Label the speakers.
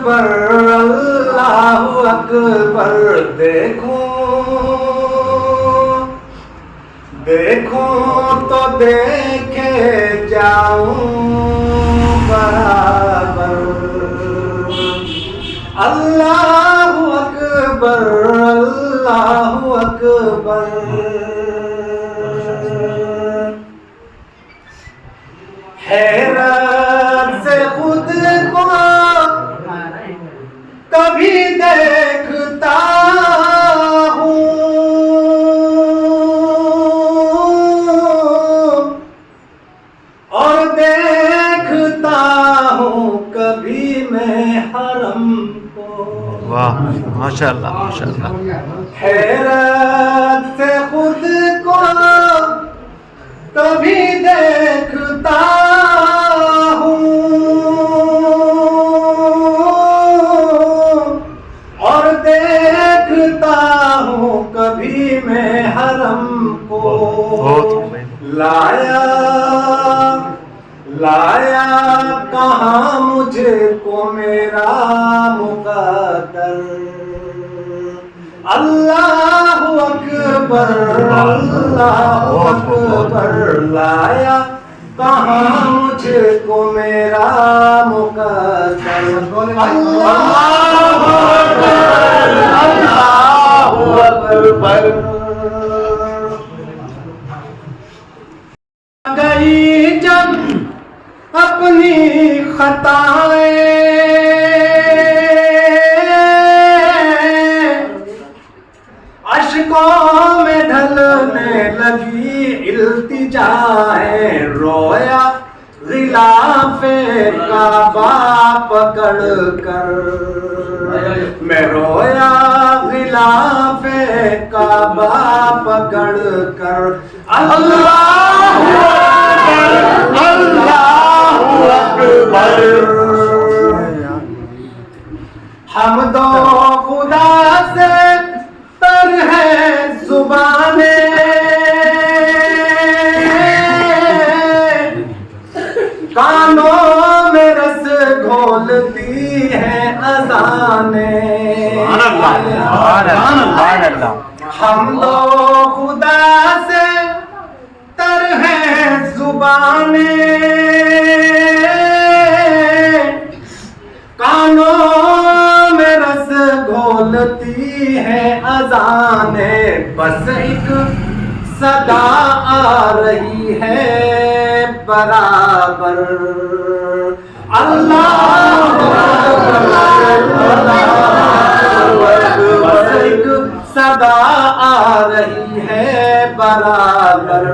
Speaker 1: اکبر اللہ اکبر دیکھوں تو دیکھے جاؤں برابر اللہ اکبر اللہ اکبر حیرت سے خود کو کبھی دیکھتا ہوں اور دیکھتا ہوں کبھی میں حرم کو.
Speaker 2: واہ ماشاء اللہ ماشاء اللہ.
Speaker 1: حیرت سے خود کو کبھی دیکھتا ہوں اور دیکھتا ہوں کبھی میں حرم کو. لایا کہاں مجھ کو میرا مقدر اللہ اکبر اللہ اکبر لایا کہاں مجھ کو میرا مقدر اللہ اکبر. گئی جب اپنی خطائیں اشکوں میں ڈھلنے لگی التجائیں رویا غلاف کعبہ پکڑ کر میں رویا غلاف کعبہ پکڑ کر اللہ اکبر. حمد و خدا سے تر ہے زبانیں کانوں میں رس گھولتی ہے اذانیں. حمد و خدا سے تر ہے زبانیں کانوں میں رس گھولتی ہے اذانیں. بس ایک صدا آ رہی ہے برابر اللہ بس ایک صدا آ رہی ہے برابر